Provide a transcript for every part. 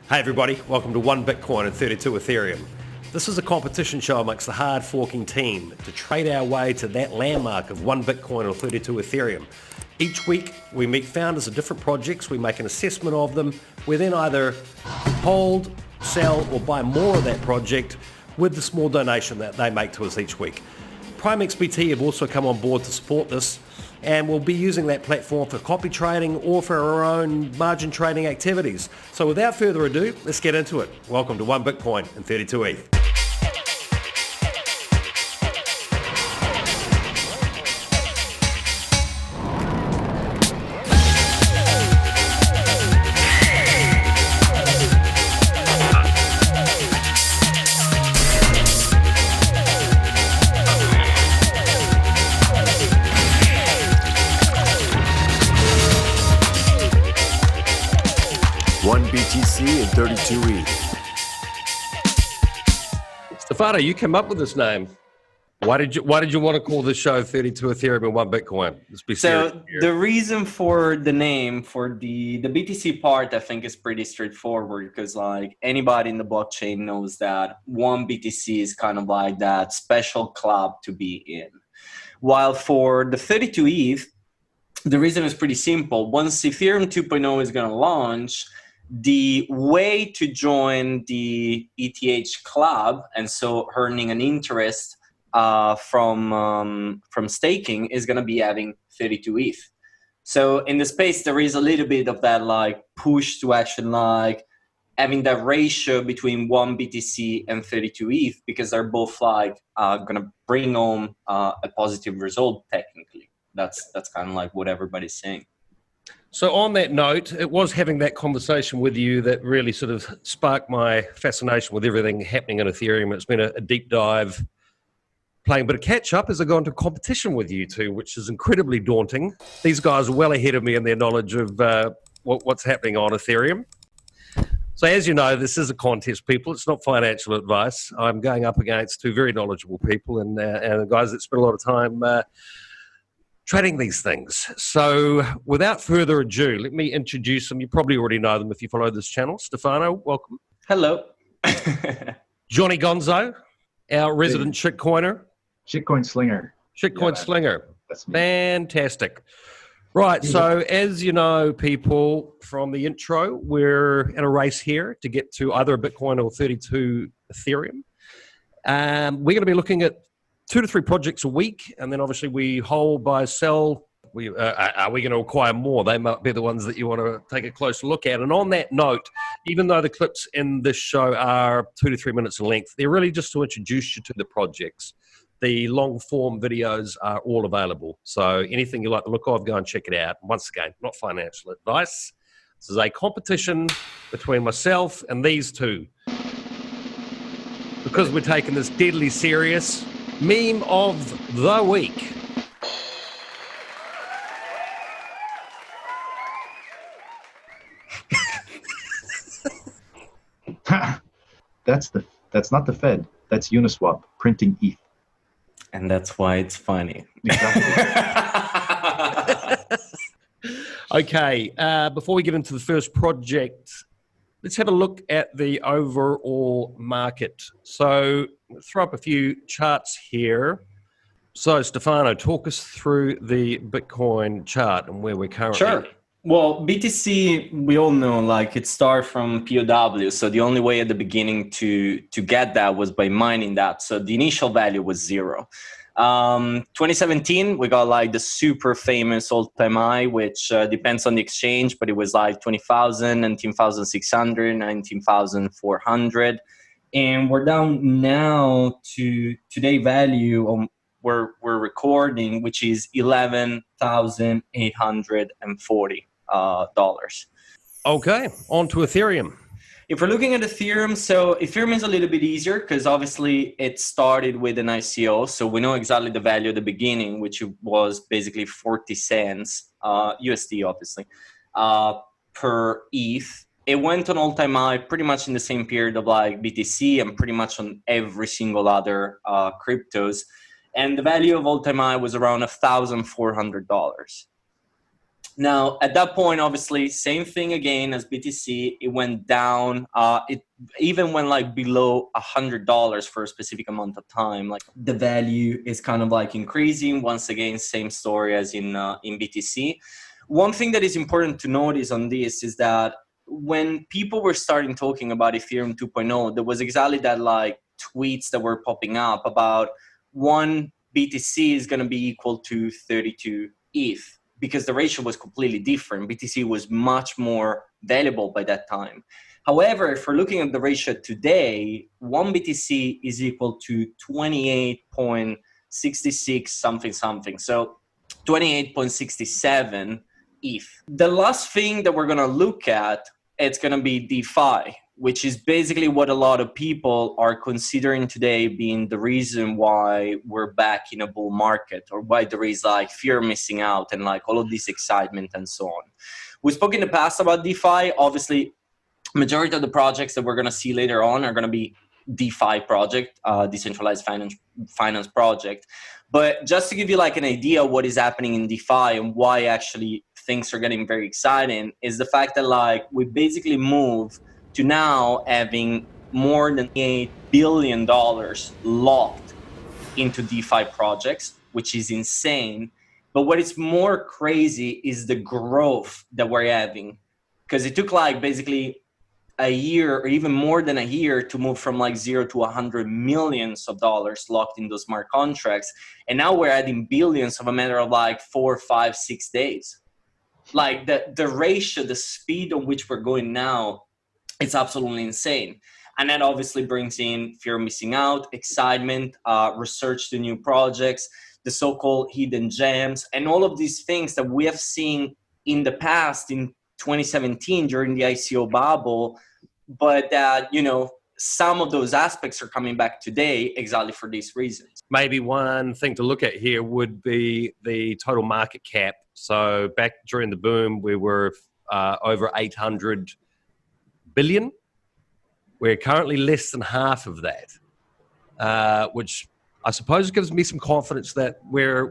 Hey everybody, welcome to 1 Bitcoin and 32 Ethereum. This is a competition show amongst the hard forking team to trade our way to that landmark of 1 Bitcoin or 32 Ethereum. Each week we meet founders of different projects, we make an assessment of them, we then either hold, sell or buy more of that project with the small donation that they make to us each week. Prime XBT have also come on board to support this, and we'll be using that platform for copy trading or for our own margin trading activities. So without further ado, let's get into it. Welcome to 1 Bitcoin and 32 ETH. BTC and 32 ETH. Stefano, you came up with this name. Why did you want to call this show 32 Ethereum and 1 Bitcoin? Let's be serious here. The reason for the name for the BTC part, I think, is pretty straightforward because like anybody in the blockchain knows that 1 BTC is kind of like that special club to be in. While for the 32 ETH, the reason is pretty simple. Once Ethereum 2.0 is going to launch, the way to join the ETH club and so earning an interest from staking is going to be having 32 ETH. So in the space, there is a little bit of that like push to actually like having that ratio between 1 BTC and 32 ETH because they're both like going to bring home a positive result technically. That's kind of like what everybody's saying. So on that note, it was having that conversation with you that really sort of sparked my fascination with everything happening in Ethereum. It's been a deep dive, playing a bit of catch up as I go into competition with you two, which is incredibly daunting. These guys are well ahead of me in their knowledge of what's happening on Ethereum. So as you know, this is a contest, people. It's not financial advice. I'm going up against two very knowledgeable people and guys that spend a lot of time trading these things. So without further ado, let me introduce them. You probably already know them if you follow this channel. Stefano, welcome. Hello. Johnny Gonzo, our resident shitcoiner. Shitcoin slinger. Shitcoin slinger. That's me. Fantastic. Right, so as you know, people, from the intro, we're in a race here to get to either a Bitcoin or 32 Ethereum. We're going to be looking at 2 to 3 projects a week, and then obviously we hold, buy, sell. Are we going to acquire more? They might be the ones that you want to take a closer look at. And on that note, even though the clips in this show are 2 to 3 minutes in length, they're really just to introduce you to the projects. The long form videos are all available. So anything you like the look of, go and check it out. Once again, not financial advice. This is a competition between myself and these two. Because we're taking this deadly serious, meme of the week. That's not the Fed. That's Uniswap printing ETH. And that's why it's funny. Exactly. Okay, before we get into the first project, let's have a look at the overall market. So let's throw up a few charts here. So Stefano, talk us through the Bitcoin chart and where we're currently. Sure. Well, BTC, we all know, like it started from POW. So the only way at the beginning to get that was by mining that. So the initial value was 0. 2017, we got like the super famous all-time high, which depends on the exchange, but it was like 20,000, 19,600, 19,400. And we're down now to today value we're recording, which is $11,840. Okay, on to Ethereum. If we're looking at Ethereum, so Ethereum is a little bit easier because obviously it started with an ICO. So we know exactly the value at the beginning, which was basically 40 cents, USD obviously, per ETH. It went on all-time high pretty much in the same period of like BTC and pretty much on every single other cryptos. And the value of all-time high was around $1,400. Now, at that point, obviously, same thing again as BTC. It went down. It even went like below $100 for a specific amount of time. Like the value is kind of like increasing. Once again, same story as in BTC. One thing that is important to notice on this is that when people were starting talking about Ethereum 2.0, there was exactly that like tweets that were popping up about one BTC is going to be equal to 32 ETH. Because the ratio was completely different. BTC was much more valuable by that time. However, if we're looking at the ratio today, one BTC is equal to 28.66 something. So 28.67 ETH. The last thing that we're going to look at, it's going to be DeFi, which is basically what a lot of people are considering today being the reason why we're back in a bull market, or why there is like fear of missing out and like all of this excitement and so on. We spoke in the past about DeFi. Obviously, majority of the projects that we're going to see later on are going to be DeFi project, decentralized finance project. But just to give you like an idea of what is happening in DeFi and why actually things are getting very exciting, is the fact that like we basically move to now having more than $8 billion locked into DeFi projects, which is insane. But what is more crazy is the growth that we're having, because it took like basically a year or even more than a year to move from like 0 to 100 millions of dollars locked in those smart contracts. And now we're adding billions of a matter of like 4, 5, 6 days. Like the ratio, the speed on which we're going now, it's absolutely insane. And that obviously brings in fear of missing out, excitement, research to new projects, the so-called hidden gems, and all of these things that we have seen in the past in 2017 during the ICO bubble, but that, you know, some of those aspects are coming back today exactly for these reasons. Maybe one thing to look at here would be the total market cap. So back during the boom, we were over 800 billion. We're currently less than half of that, which I suppose gives me some confidence that we're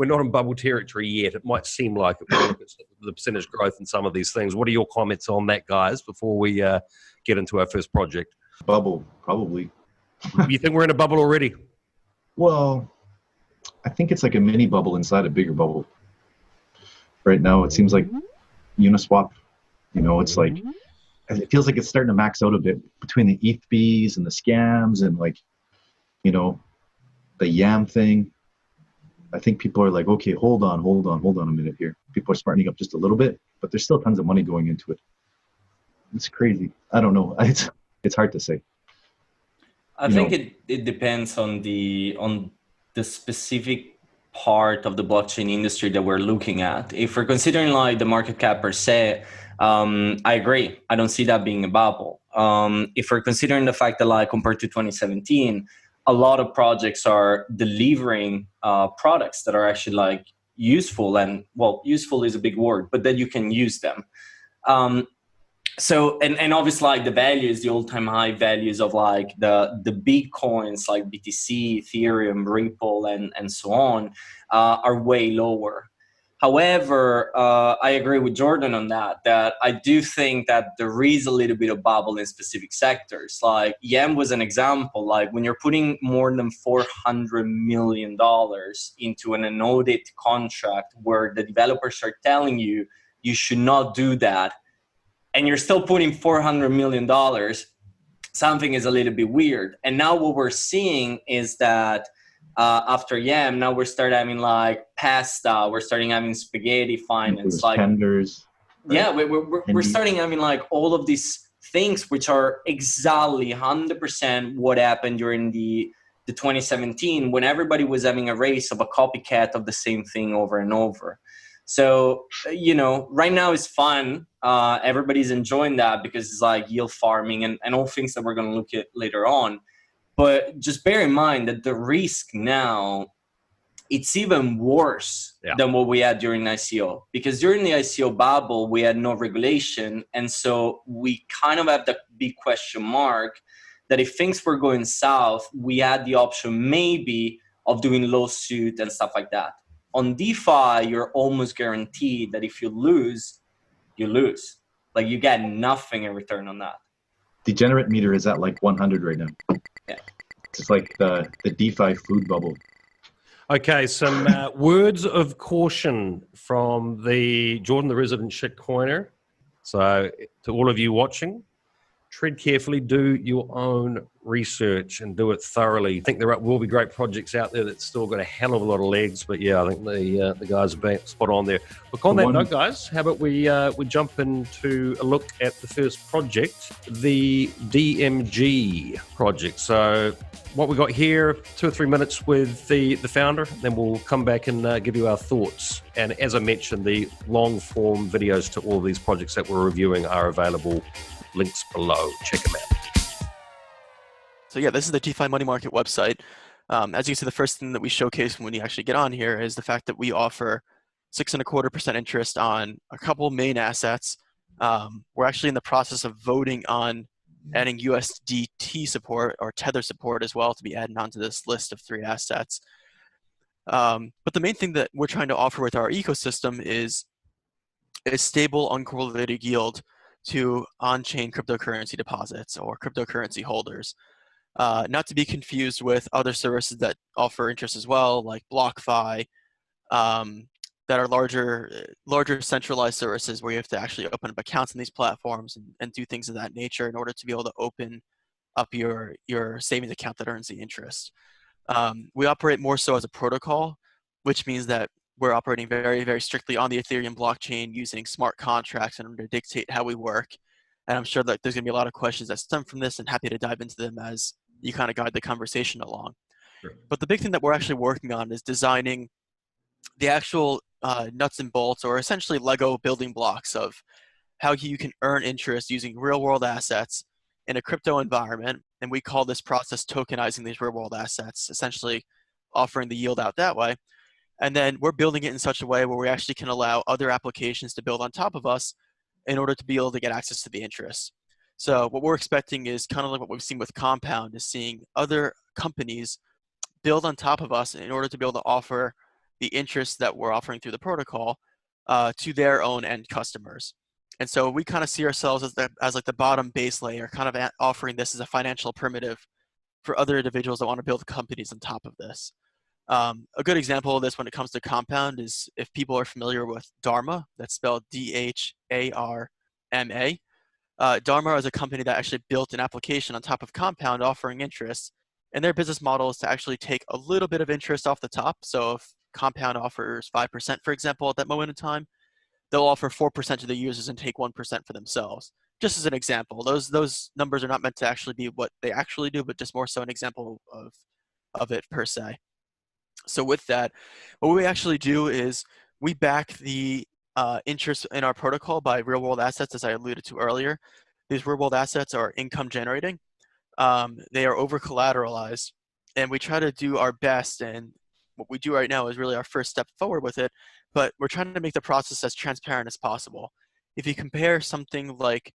not in bubble territory yet. It might seem like it when you look at the percentage growth in some of these things. What are your comments on that, guys, before we get into our first project? Bubble, probably. You think we're in a bubble already? Well, I think it's like a mini bubble inside a bigger bubble. Right now, it seems like Uniswap, you know, it's like, it feels like it's starting to max out a bit between the ETH bees and the scams and like, you know, the YAM thing. I think people are like, okay, hold on a minute here. People are smartening up just a little bit, but there's still tons of money going into it. It's crazy. I don't know. It's hard to say. I think it depends on the specific part of the blockchain industry that we're looking at. If we're considering like the market cap per se, I agree. I don't see that being a bubble. If we're considering the fact that like compared to 2017, a lot of projects are delivering products that are actually like useful, and well, useful is a big word, but that you can use them. So, and obviously like the values, the all-time high values of like the big coins like BTC, Ethereum, Ripple, and so on are way lower. However, I agree with Jordan on that I do think that there is a little bit of bubble in specific sectors. Like YAM was an example. Like when you're putting more than $400 million into an annotated contract where the developers are telling you you should not do that, and you're still putting $400 million, something is a little bit weird. And now what we're seeing is that after YAM, now we're starting having like pasta, we're starting having spaghetti finance, like tenders. Right? Yeah, we're starting having like all of these things which are exactly 100% what happened during the 2017 when everybody was having a race of a copycat of the same thing over and over. So, you know, right now it's fun. Everybody's enjoying that because it's like yield farming and all things that we're going to look at later on. But just bear in mind that the risk now, it's even worse than what we had during ICO. Because during the ICO bubble, we had no regulation. And so we kind of have the big question mark that if things were going south, we had the option maybe of doing lawsuit and stuff like that. On DeFi, you're almost guaranteed that if you lose, you lose. Like you get nothing in return on that. Degenerate meter is at like 100 right now. Yeah. It's like the DeFi food bubble. Okay, some words of caution from the Jordan, the resident shitcoiner. So to all of you watching, tread carefully, do your own research and do it thoroughly. I think there will be great projects out there that still got a hell of a lot of legs, but yeah, I think the guys are being spot on there. Look, on that note, guys, how about we jump into a look at the first project, the DMG project. So what we got here, 2 or 3 minutes with the founder, then we'll come back and give you our thoughts. And as I mentioned, the long form videos to all of these projects that we're reviewing are available. Links below. Check them out. So yeah, this is the DeFi Money Market website. As you can see, the first thing that we showcase when you actually get on here is the fact that we offer 6.25% interest on a couple main assets. We're actually in the process of voting on adding USDT support or Tether support as well to be added onto this list of 3 assets. But the main thing that we're trying to offer with our ecosystem is a stable, uncorrelated yield to on-chain cryptocurrency deposits or cryptocurrency holders. Not to be confused with other services that offer interest as well, like BlockFi, that are larger centralized services where you have to actually open up accounts in these platforms and do things of that nature in order to be able to open up your savings account that earns the interest. We operate more so as a protocol, which means that we're operating very, very strictly on the Ethereum blockchain using smart contracts in order to dictate how we work. And I'm sure that there's going to be a lot of questions that stem from this and happy to dive into them as you kind of guide the conversation along. Sure. But the big thing that we're actually working on is designing the actual nuts and bolts or essentially Lego building blocks of how you can earn interest using real world assets in a crypto environment. And we call this process tokenizing these real world assets, essentially offering the yield out that way. And then we're building it in such a way where we actually can allow other applications to build on top of us in order to be able to get access to the interest. So what we're expecting is kind of like what we've seen with Compound, is seeing other companies build on top of us in order to be able to offer the interest that we're offering through the protocol to their own end customers. And so we kind of see ourselves as like the bottom base layer, kind of offering this as a financial primitive for other individuals that want to build companies on top of this. A good example of this when it comes to Compound is if people are familiar with Dharma, that's spelled D-H-A-R-M-A. Dharma is a company that actually built an application on top of Compound offering interest, and their business model is to actually take a little bit of interest off the top. So if Compound offers 5%, for example, at that moment in time, they'll offer 4% to the users and take 1% for themselves. Just as an example, those numbers are not meant to actually be what they actually do, but just more so an example of it per se. So with that, what we actually do is we back the interest in our protocol by real world assets, as I alluded to earlier. These real world assets are income generating. They are over collateralized, and we try to do our best. And what we do right now is really our first step forward with it, but we're trying to make the process as transparent as possible. If you compare something like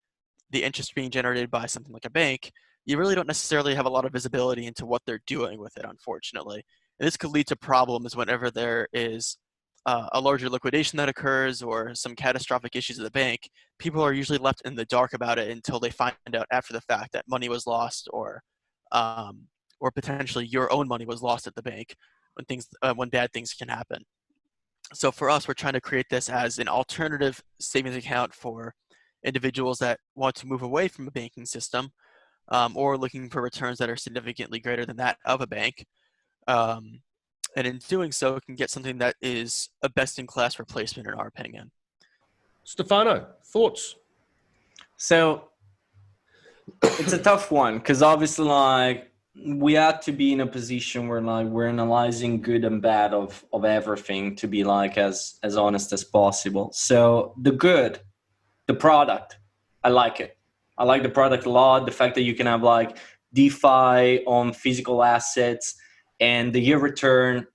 the interest being generated by something like a bank, you really don't necessarily have a lot of visibility into what they're doing with it, unfortunately. And this could lead to problems whenever there is a larger liquidation that occurs or some catastrophic issues at the bank. People are usually left in the dark about it until they find out after the fact that money was lost or potentially your own money was lost at the bank when bad things can happen. So for us, we're trying to create this as an alternative savings account for individuals that want to move away from a banking system or looking for returns that are significantly greater than that of a bank. And in doing so, it can get something that is a best-in-class replacement, in our opinion. Stefano, thoughts? So it's a tough one because obviously, like, we have to be in a position where like we're analyzing good and bad of everything to be like as honest as possible. So the good, the product, I like it. I like the product a lot. The fact that you can have like DeFi on physical assets and the year return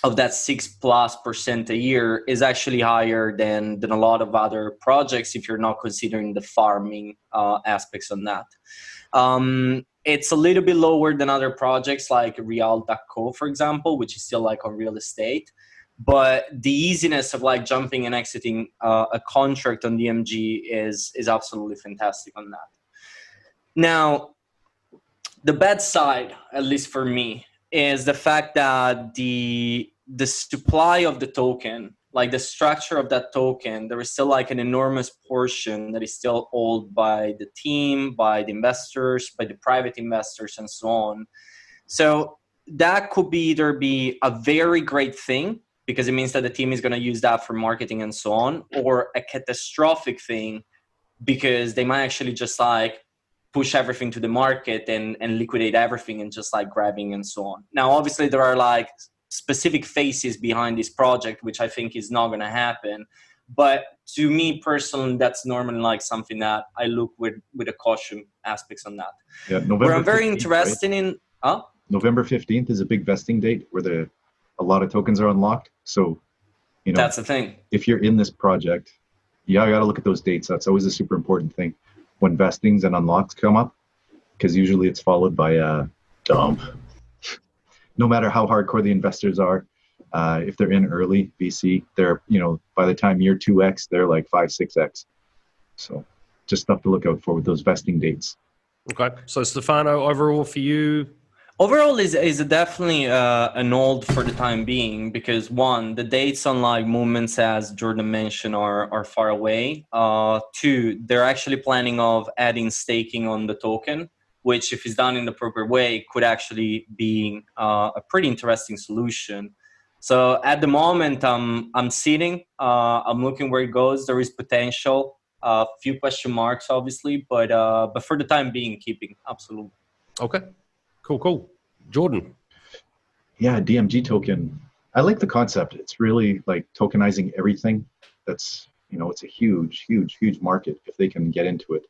of that 6+% a year is actually higher than a lot of other projects if you're not considering the farming aspects on that. It's a little bit lower than other projects like Real.co, for example, which is still like on real estate. but the easiness of like jumping and exiting a contract on DMG is absolutely fantastic on that. Now, the bad side, at least for me, is the fact that the supply of the token, like the structure of that token, there is still like an enormous portion that is still owned by the team, by the investors, by the private investors, and so on. So that could either be a very great thing, because it means that the team is going to use that for marketing and so on, or a catastrophic thing, because they might actually just like push everything to the market and liquidate everything and just like grabbing and so on. Now, obviously, there are like specific phases behind this project, which I think is not going to happen. But to me personally, that's normally like something that I look with a caution aspects on that. Yeah, November. Where I'm very 15th, interested right? in. November 15th is a big vesting date where a lot of tokens are unlocked. So, that's the thing. If you're in this project, I got to look at those dates. That's always a super important thing when vestings and unlocks come up, because usually it's followed by a dump. No matter how hardcore the investors are, if they're in early VC, they're, by the time year 2x, they're like 5, 6x. So just stuff to look out for with those vesting dates. Okay. So Stefano, overall for you? Overall is definitely an old for the time being, because one, the dates on like movements, as Jordan mentioned, are far away. Two, they're actually planning of adding staking on the token, which if it's done in the proper way could actually be a pretty interesting solution. So at the moment I'm sitting, I'm looking where it goes. There is potential, a few question marks obviously, but for the time being, keeping, absolutely. Okay. Cool. Jordan. Yeah, DMG token. I like the concept. It's really like tokenizing everything. That's, it's a huge market if they can get into it.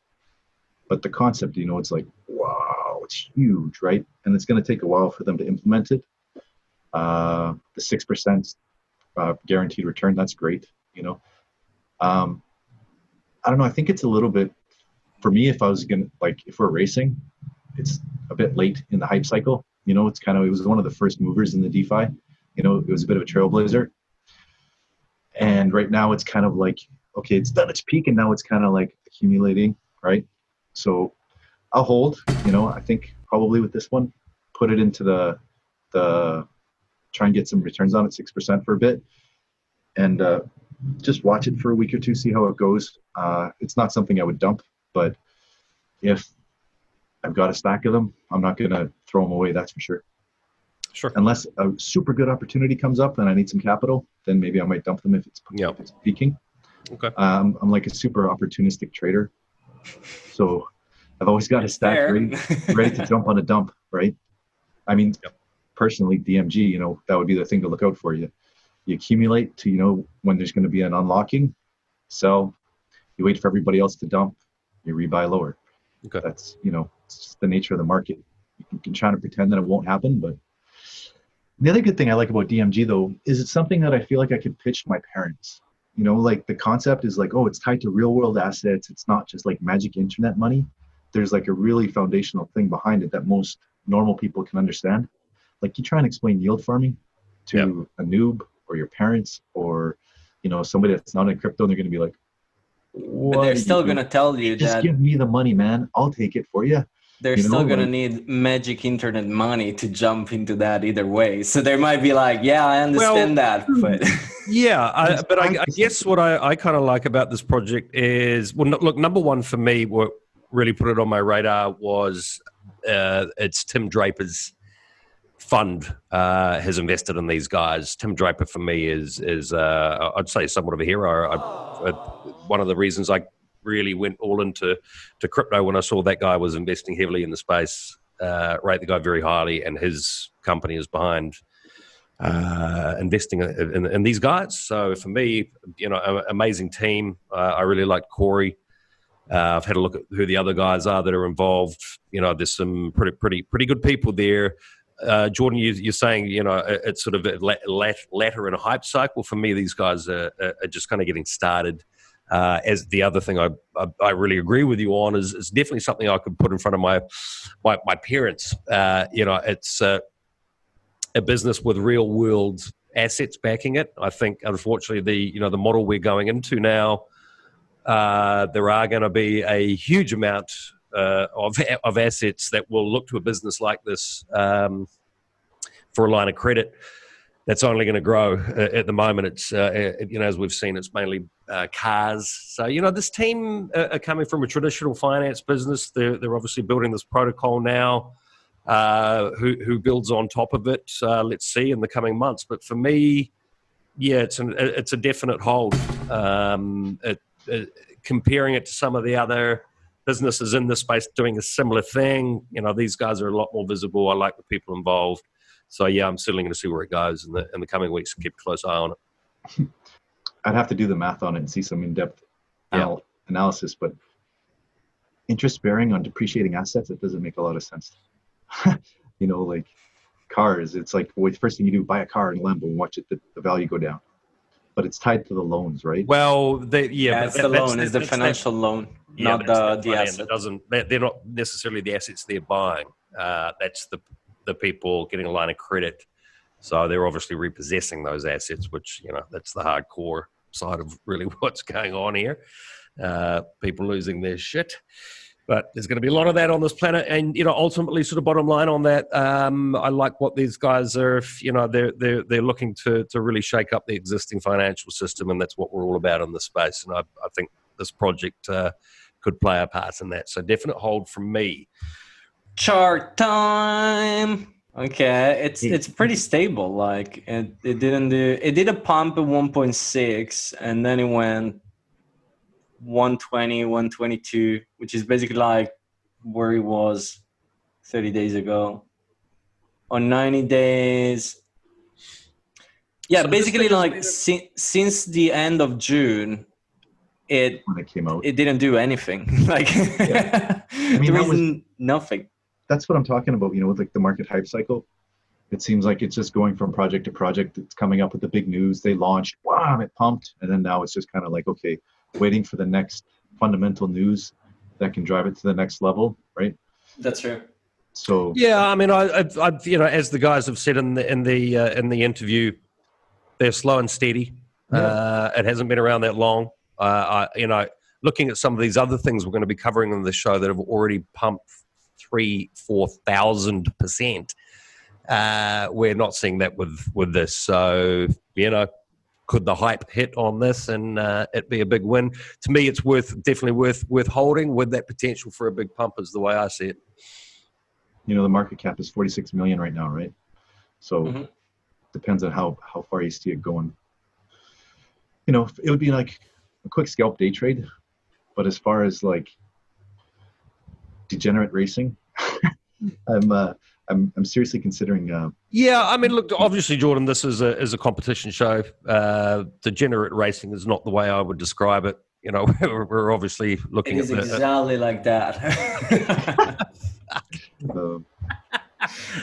But the concept, it's like, wow, it's huge, right? And it's going to take a while for them to implement it. The 6% guaranteed return, that's great, I don't know. I think it's a little bit, for me, if we're racing, it's a bit late in the hype cycle. It was one of the first movers in the DeFi. It was a bit of a trailblazer. And right now it's kind of like, okay, it's done its peak and now it's kind of like accumulating, right? So I'll hold, I think probably with this one, put it into the try and get some returns on it, 6% for a bit. And just watch it for a week or two, see how it goes. It's not something I would dump, but if I've got a stack of them, I'm not going to throw them away, that's for sure. Sure. Unless a super good opportunity comes up and I need some capital, then maybe I might dump them if it's peaking. Okay. I'm like a super opportunistic trader. So I've always got a stack ready to jump on a dump, right? I mean, personally, DMG, that would be the thing to look out for. You accumulate to, when there's going to be an unlocking, sell, you wait for everybody else to dump, you rebuy lower. Okay. That's, it's just the nature of the market. You can try to pretend that it won't happen, but the other good thing I like about DMG though, is it's something that I feel like I could pitch to my parents. Like the concept is like, oh, it's tied to real world assets. It's not just like magic internet money. There's like a really foundational thing behind it that most normal people can understand. Like you try and explain yield farming to a noob or your parents or, somebody that's not in crypto, they're going to be like, but they're still going to tell you just that give me the money, man. I'll take it for you. They're still going to need magic internet money to jump into that either way. So they might be like, yeah, I understand that. But yeah, I guess what I kind of like about this project is, well, look, number one for me, what really put it on my radar was it's Tim Draper's fund has invested in these guys. Tim Draper for me is I'd say somewhat of a hero. One of the reasons I really went all into crypto when I saw that guy was investing heavily in the space. Rate the guy very highly, and his company is behind investing in these guys. So for me, amazing team. I really like Corey. I've had a look at who the other guys are that are involved. There's some pretty good people there. Jordan, you're saying, it's sort of a latter in a hype cycle. For me, these guys are just kind of getting started. As the other thing I really agree with you on is definitely something I could put in front of my parents. It's a business with real world assets backing it. I think, unfortunately, the model we're going into now, there are going to be a huge amount of assets that will look to a business like this for a line of credit. That's only going to grow. At the moment, it's as we've seen, it's mainly cars. So this team are coming from a traditional finance business. They're obviously building this protocol now. Who builds on top of it? Let's see in the coming months. But for me, yeah, it's a definite hold. Comparing it to some of the other businesses in this space doing a similar thing, these guys are a lot more visible. I like the people involved. So yeah, I'm certainly going to see where it goes in the coming weeks and keep a close eye on it. I'd have to do the math on it and see some in-depth analysis, but interest bearing on depreciating assets, it doesn't make a lot of sense. Like cars, it's like the first thing you do, buy a car in Lambo and watch the value go down. But it's tied to the loans, right? Well, it's the loan, it's the financial loan, not the asset. They're not necessarily the assets they're buying. That's the people getting a line of credit. So they're obviously repossessing those assets, which, that's the hardcore side of really what's going on here. People losing their shit. But there's going to be a lot of that on this planet. And, ultimately sort of bottom line on that, I like what these guys are, they're looking to really shake up the existing financial system. And that's what we're all about in this space. And I think this project could play a part in that. So definite hold from me. Chart time. Okay, it's pretty stable. Like it did a pump at 1.6 and then it went 120, 122, which is basically like where it was 30 days ago. On 90 days. Yeah, so basically like since the end of June, when it came out, it didn't do anything. Like there is nothing. That's what I'm talking about, with like the market hype cycle. It seems like it's just going from project to project. It's coming up with the big news. They launched, wow, it pumped. And then now it's just kind of like, okay, waiting for the next fundamental news that can drive it to the next level, right? That's true. So yeah, I mean, I as the guys have said in the interview, they're slow and steady. Yeah. It hasn't been around that long. Looking at some of these other things we're going to be covering on the show that have already pumped 3,000-4,000%. We're not seeing that with this. So, could the hype hit on this and it be a big win? To me, it's definitely worth holding with that potential for a big pump is the way I see it. The market cap is 46 million right now, right? So depends on how far you see it going. It would be like a quick scalp day trade, but as far as like degenerate racing, I'm seriously considering. Yeah, I mean, look, obviously, Jordan, this is a competition show. Degenerate racing is not the way I would describe it. We're obviously looking at exactly like that.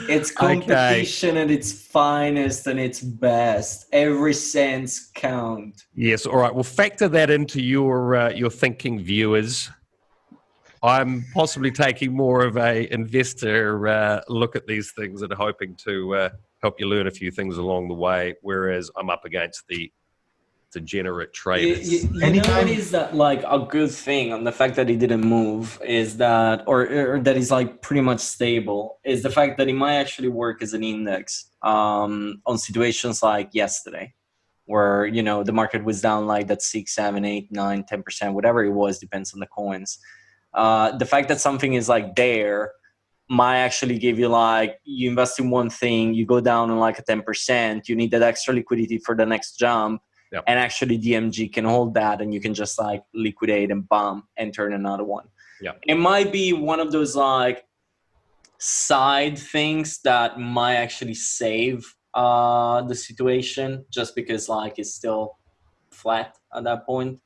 It's competition at its finest and its best. Every cent counts. Yes, all right. Well, factor that into your thinking, viewers. I'm possibly taking more of a investor look at these things and hoping to help you learn a few things along the way, whereas I'm up against the degenerate traders. You know what is that like a good thing on the fact that it didn't move is that, or that is like pretty much stable, is the fact that it might actually work as an index on situations like yesterday, where, the market was down like that 6, 7, 8, 9, 10%, whatever it was, depends on the coins. The fact that something is like there might actually give you like, you invest in one thing, you go down in like a 10%, you need that extra liquidity for the next jump. Yep. And actually DMG can hold that and you can just like liquidate and bomb and turn another one. Yeah. It might be one of those like side things that might actually save the situation just because like it's still flat at that point.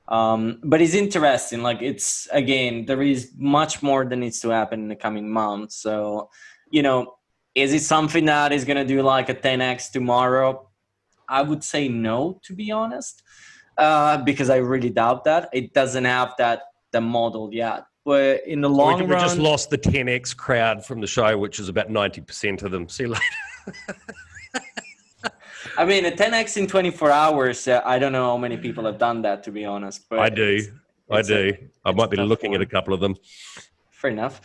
But it's interesting. Like it's, again, there is much more that needs to happen in the coming months. So, is it something that is going to do like a 10x tomorrow? I would say no, to be honest, because I really doubt that. It doesn't have the model yet. But in the long run... We just lost the 10x crowd from the show, which is about 90% of them. See you later. I mean, a 10x in 24 hours. I don't know how many people have done that, to be honest. But I do. I might be looking at a couple of them. Fair enough,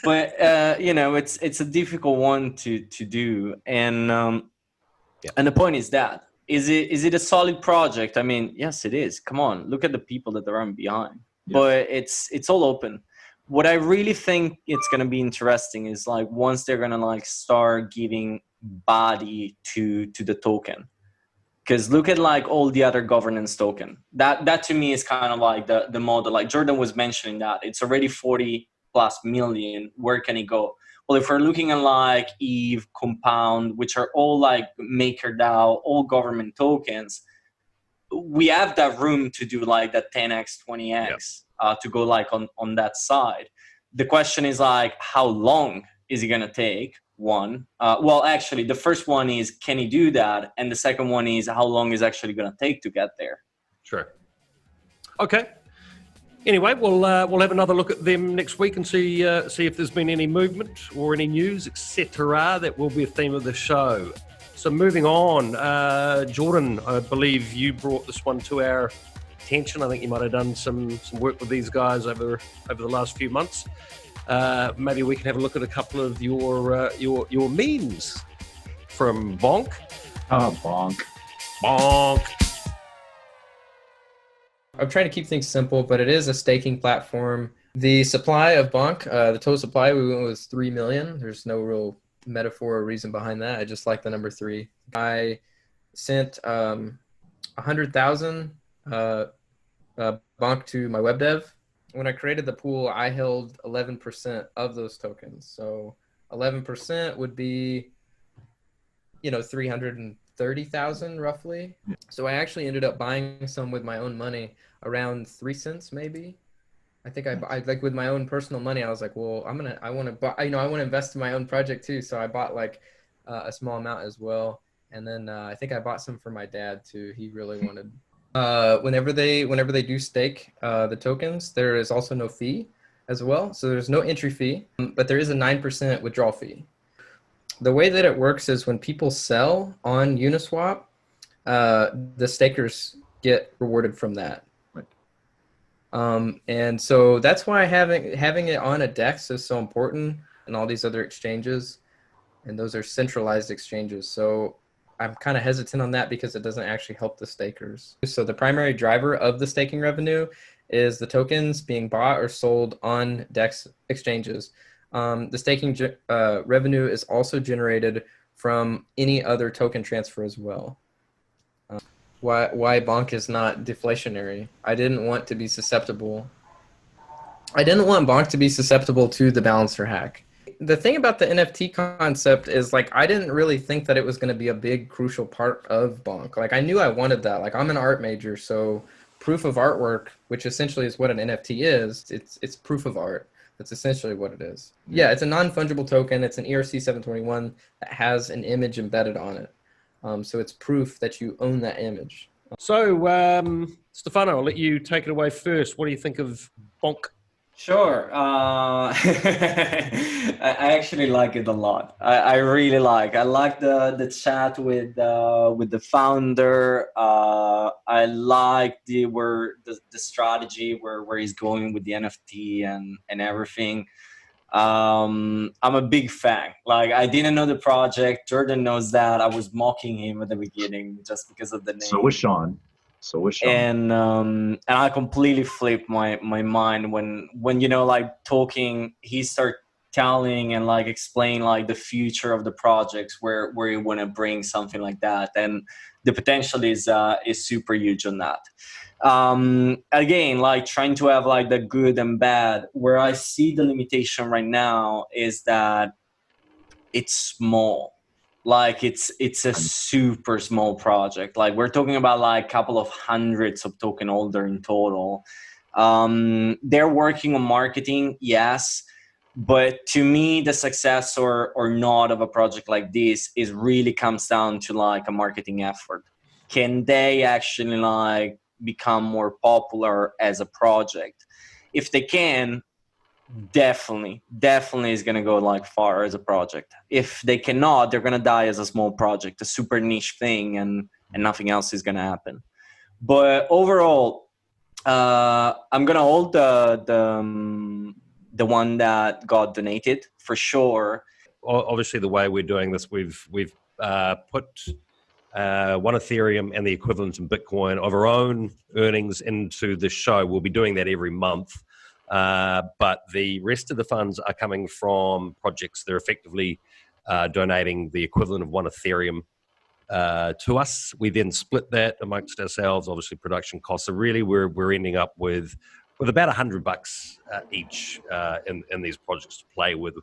but it's a difficult one to do, and the point is that is it a solid project? I mean, yes, it is. Come on, look at the people that are on behind. Yes. But it's all open. What I really think it's gonna be interesting is like once they're gonna like start giving body to the token. Because look at like all the other governance token. That to me is kind of like the model. Like Jordan was mentioning that it's already 40+ million. Where can it go? Well, if we're looking at like Eve, Compound, which are all like MakerDAO, all government tokens, we have that room to do like that 10x, 20x to go like on that side. The question is like, how long is it gonna take? One, well, actually, the first one is can he do that, and the second one is how long is actually going to take to get there. Sure. Okay. Anyway, we'll have another look at them next week and see if there's been any movement or any news, etc. That will be a theme of the show. So moving on, Jordan, I believe you brought this one to our attention. I think you might have done some work with these guys over the last few months. Maybe we can have a look at a couple of your memes from Bonk. Oh, Bonk. I'm trying to keep things simple, but it is a staking platform. The supply of Bonk, the total supply we went was 3 million. There's no real metaphor or reason behind that. I just like the number 3. I sent 100,000 Bonk to my web dev. When I created the pool, I held 11% of those tokens. So 11% would be, 330,000 roughly. So I actually ended up buying some with my own money, around 3 cents maybe. I think I like with my own personal money. I was like, well, I want to invest in my own project too. So I bought like a small amount as well. And then I think I bought some for my dad too. He really wanted. Whenever they do stake the tokens, there is also no fee as well. So there's no entry fee, but there is a 9% withdrawal fee. The way that it works is when people sell on Uniswap, the stakers get rewarded from that. And so that's why having it on a DEX is so important, and all these other exchanges, and those are centralized exchanges. So I'm kind of hesitant on that because it doesn't actually help the stakers. So the primary driver of the staking revenue is the tokens being bought or sold on DEX exchanges. The staking revenue is also generated from any other token transfer as well. Why Bonk is not deflationary? I didn't want to be susceptible. I didn't want Bonk to be susceptible to the balancer hack. The thing about the NFT concept is like I didn't really think that it was going to be a big crucial part of Bonk. Like I knew I wanted that. Like I'm an art major, so proof of artwork, which essentially is what an NFT is, it's proof of art. That's essentially what it is. Yeah, it's a non-fungible token. It's an ERC 721 that has an image embedded on it. So it's proof that you own that image. So Stefano, I'll let you take it away first. What do you think of Bonk? Sure. I actually like it a lot. I really like. I like the chat with the founder. I like the strategy where he's going with the NFT and everything. I'm a big fan. Like I didn't know the project. Jordan knows that. I was mocking him at the beginning just because of the name. So was Sean. And I completely flipped my mind when like talking, he started telling and like explain like the future of the projects where you want to bring something like that, and the potential is super huge on that. Again, like trying to have like the good and bad. Where I see the limitation right now is that it's small. Like it's a super small project. Like we're talking about like a couple of hundreds of token holder in total. They're working on marketing, yes, but to me, the success or not of a project like this is really comes down to like a marketing effort. Can they actually like become more popular as a project? If they can, definitely is going to go like far as a project. If they cannot, they're going to die as a small project, a super niche thing, and nothing else is going to happen. But overall, I'm going to hold the one that got donated for sure. Obviously, the way we're doing this, we've put one Ethereum and the equivalent in Bitcoin of our own earnings into the show. We'll be doing that every month. But the rest of the funds are coming from projects. They're effectively donating the equivalent of one Ethereum to us. We then split that amongst ourselves, obviously production costs. So really we're ending up with about $100 each in these projects to play with.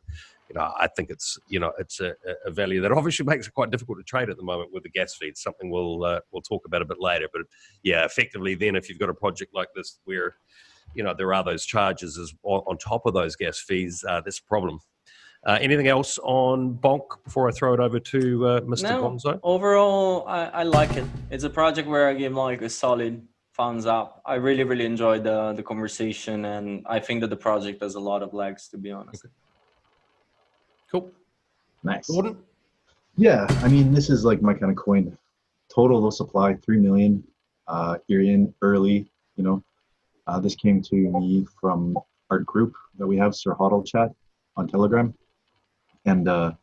I think it's a value that obviously makes it quite difficult to trade at the moment with the gas fees. Something we'll talk about a bit later. But yeah, effectively then if you've got a project like this where there are those charges on top of those gas fees, that's a problem. Anything else on Bonk before I throw it over to Mr. Gonzo? Overall, I like it. It's a project where I give like a solid thumbs up. I really, really enjoyed the conversation, and I think that the project has a lot of legs, to be honest. Okay. Cool. Nice. Gordon? Yeah, I mean, this is like my kind of coin. Total low supply, 3 million. You're in early, This came to me from our group that we have, Sir Hoddle Chat on Telegram. And, I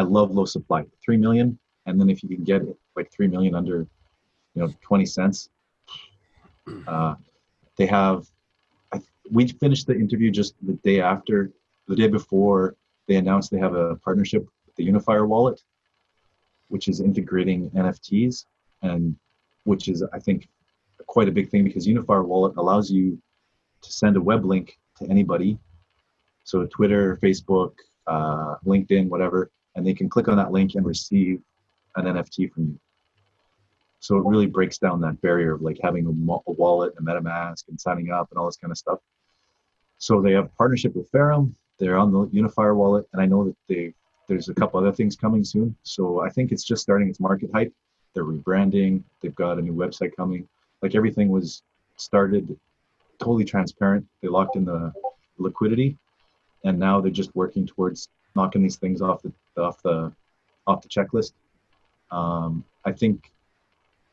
love low supply, 3 million. And then if you can get it like 3 million under, 20 cents, they have, we finished the interview just the day before they announced they have a partnership with the Unifier wallet, which is integrating NFTs, and which is, I think, quite a big thing because Unifier wallet allows you to send a web link to anybody. So Twitter, Facebook, LinkedIn, whatever, and they can click on that link and receive an NFT from you. So it really breaks down that barrier of like having a wallet, a metamask, and signing up and all this kind of stuff. So they have a partnership with Ferrum. They're on the Unifier wallet, and I know that there's a couple other things coming soon. So I think it's just starting its market hype. They're rebranding. They've got a new website coming. Like everything was started totally transparent. They locked in the liquidity, and now they're just working towards knocking these things off the checklist. I think,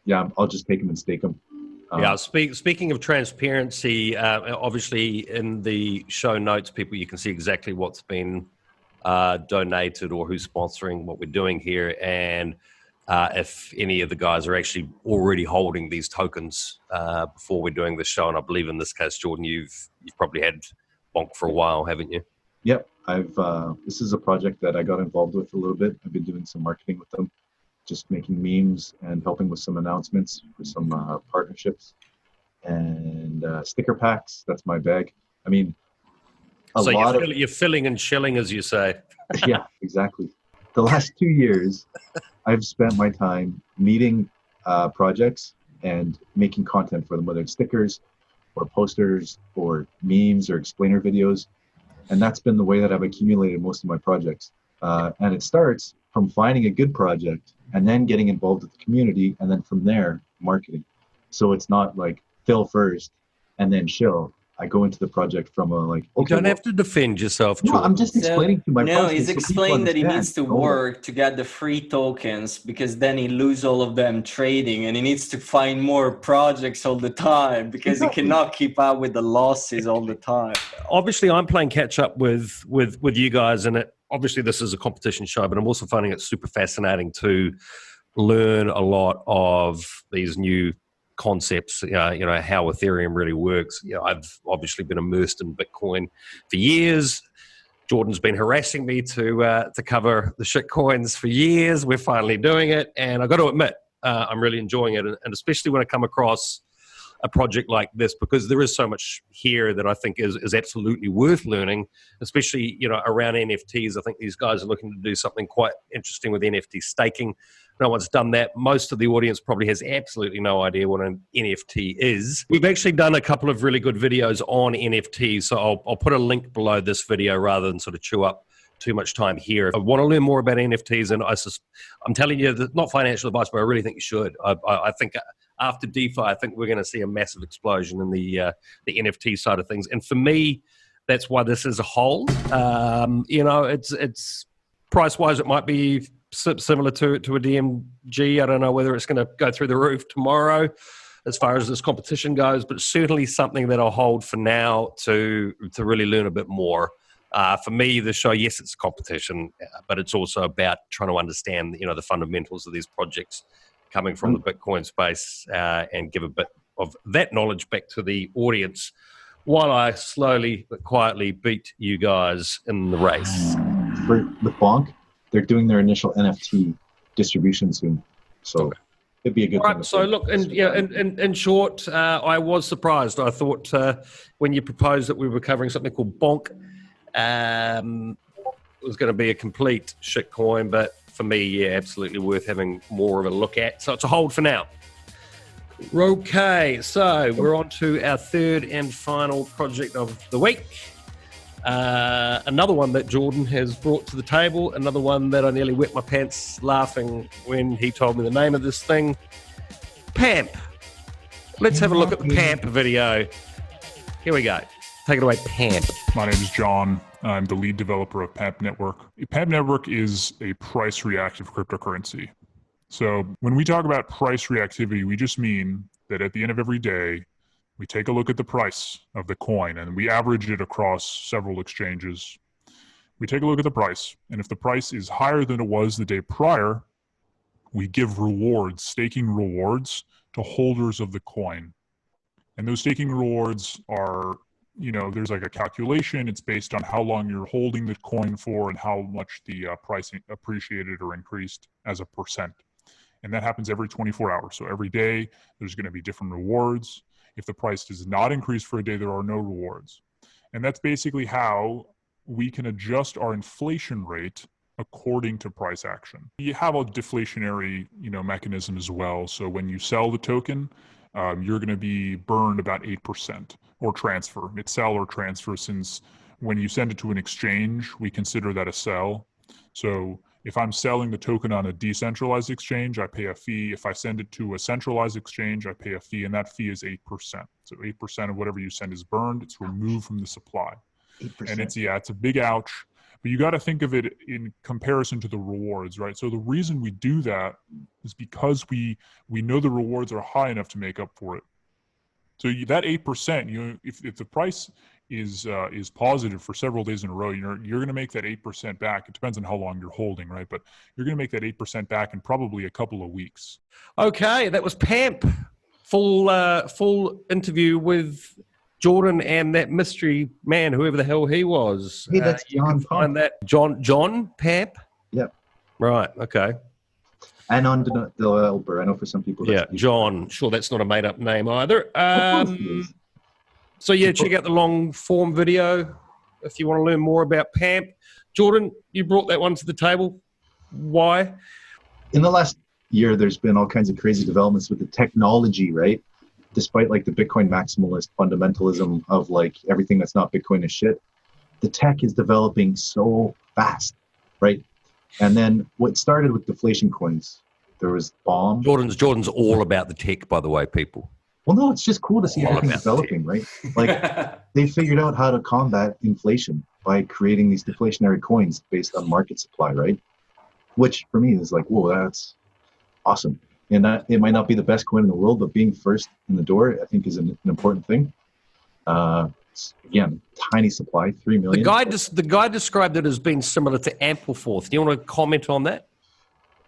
I'll just take them and stake them. Speaking of transparency, obviously in the show notes, you can see exactly what's been donated or who's sponsoring what we're doing here, and if any of the guys are actually already holding these tokens before we're doing this show. And I believe in this case, Jordan, you've probably had Bonk for a while, haven't you? Yep, this is a project that I got involved with a little bit. I've been doing some marketing with them, just making memes and helping with some announcements for some partnerships and sticker packs. That's my bag. I mean, you're filling and shilling, as you say. Yeah, exactly. The last 2 years, I've spent my time meeting projects and making content for them, whether it's stickers or posters or memes or explainer videos. And that's been the way that I've accumulated most of my projects. And it starts from finding a good project and then getting involved with the community, and then from there, marketing. So it's not like fill first and then shill. I go into the project from you don't have to defend yourself. No, I'm just explaining to my project. No, he's explaining that he needs to work to get the free tokens, because then he loses all of them trading, and he needs to find more projects all the time because he cannot keep up with the losses all the time. Obviously, I'm playing catch up with you guys, and obviously this is a competition show, but I'm also finding it super fascinating to learn a lot of these new concepts, how Ethereum really works. I've obviously been immersed in Bitcoin for years. Jordan's been harassing me to cover the shit coins for years. We're finally doing it, and I've got to admit, I'm really enjoying it, and especially when I come across a project like this, because there is so much here that I think is absolutely worth learning, especially around NFTs. I think these guys are looking to do something quite interesting with NFT staking. No one's done that. Most of the audience probably has absolutely no idea what an NFT is. We've actually done a couple of really good videos on NFTs, so I'll put a link below this video rather than sort of chew up too much time here. I want to learn more about NFTs, and I'm telling you, not financial advice, but I really think you should. I think after DeFi, I think we're going to see a massive explosion in the NFT side of things. And for me, That's why this is a hold. It's price-wise, it might be similar to a DMG. I don't know whether it's going to go through the roof tomorrow as far as this competition goes, but certainly something that I'll hold for now to really learn a bit more. For me, the show, yes, it's competition, but it's also about trying to understand, the fundamentals of these projects coming from the Bitcoin space and give a bit of that knowledge back to the audience while I slowly but quietly beat you guys in the race. With Bonk, they're doing their initial NFT distribution soon, so it'd be a good thing. So look, in short, I was surprised. I thought when you proposed that we were covering something called Bonk, it was going to be a complete shitcoin, but for me, yeah, absolutely worth having more of a look at. So it's a hold for now. Okay, so we're on to our third and final project of the week. Another one that Jordan has brought to the table, another one that I nearly wet my pants laughing when he told me the name of this thing. PAMP. Let's have a look at the PAMP video. Here we go. Take it away, PAMP. My name is John. I'm the lead developer of PAMP Network. PAMP Network is a price reactive cryptocurrency. So when we talk about price reactivity, we just mean that at the end of every day, we take a look at the price of the coin and we average it across several exchanges. We take a look at the price, and if the price is higher than it was the day prior, we give rewards, staking rewards, to holders of the coin. And those staking rewards are, there's like a calculation. It's based on how long you're holding the coin for and how much the price appreciated or increased as a percent. And that happens every 24 hours. So every day there's going to be different rewards. If the price does not increase for a day, there are no rewards. And that's basically how we can adjust our inflation rate according to price action. You have a deflationary, mechanism as well. So when you sell the token, you're going to be burned about 8% or transfer. It's sell or transfer, since when you send it to an exchange, we consider that a sell. So if I'm selling the token on a decentralized exchange, I pay a fee. If I send it to a centralized exchange, I pay a fee, and that fee is 8%. So 8% of whatever you send is burned. It's removed from the supply. 8%. And it's a big ouch. But you got to think of it in comparison to the rewards, right? So the reason we do that is because we know the rewards are high enough to make up for it. So that 8%, if the price is positive for several days in a row, you're going to make that 8% back. It depends on how long you're holding, right? But you're going to make that 8% back in probably a couple of weeks. Okay, that was PAMP. Full interview with Jordan and that mystery man, whoever the hell he was. Hey, that's John. Find that John PAMP. Yep. Right. Okay. And on the Elber, I know for some people. Yeah, John. Sure, that's not a made-up name either. So yeah, check out the long form video if you want to learn more about PAMP. Jordan, you brought that one to the table. Why? In the last year, there's been all kinds of crazy developments with the technology, right? Despite like the Bitcoin maximalist fundamentalism of like everything that's not Bitcoin is shit, the tech is developing so fast, right? And then what started with deflation coins, there was bomb. Jordan's all about the tech, by the way, people. Well, no, it's just cool to see everything developing, right? Like they figured out how to combat inflation by creating these deflationary coins based on market supply, right? Which for me is like, whoa, that's awesome. And that it might not be the best coin in the world, but being first in the door, I think, is an important thing. Again, tiny supply, 3 million. The guy described it as being similar to Ampleforth. Do you want to comment on that?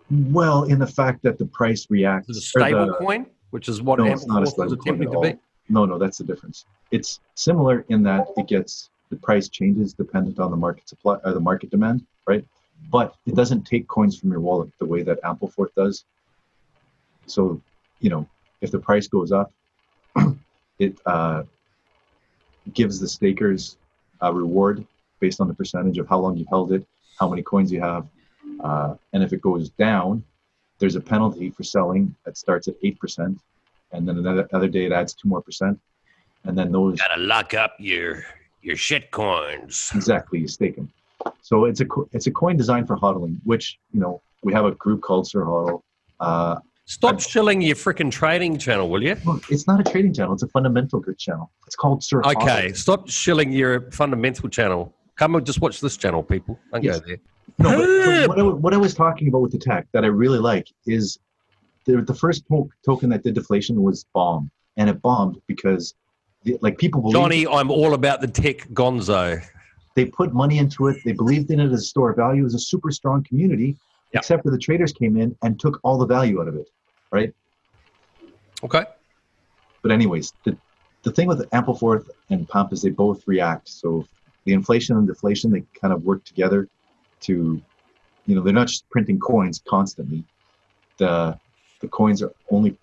Well, in the fact that the price reacts to the stable coin, which is what Ampleforth was attempting to be. No, that's the difference. It's similar in that the price changes dependent on the market supply or the market demand, right? But it doesn't take coins from your wallet the way that Ampleforth does. So, if the price goes up, it gives the stakers a reward based on the percentage of how long you held it, how many coins you have. And if it goes down, there's a penalty for selling that starts at 8%. And then another day it adds 2 more percent. And then those... Gotta lock up your shit coins. Exactly, you stake them. So it's a coin designed for hodling, which, we have a group called Sir Hodl. Stop shilling your freaking trading channel, will you? Look, it's not a trading channel. It's a fundamental good channel. It's called Sir Okay, Hodl. stop shilling your fundamental channel. Come and just watch this channel, people. Don't Yes. go there. No, but so what I was talking about with the tech that I really like is the first token that did deflation was Bomb, and it bombed because people believed Johnny, I'm all about the tech gonzo. they put money into it. They believed in it as a store of value. It was a super strong community, Yep. except for the traders came in and took all the value out of it, right? Okay. But anyways, the thing with Ampleforth and Pump is they both react. So the inflation and deflation, they kind of work together to, they're not just printing coins constantly. The coins are only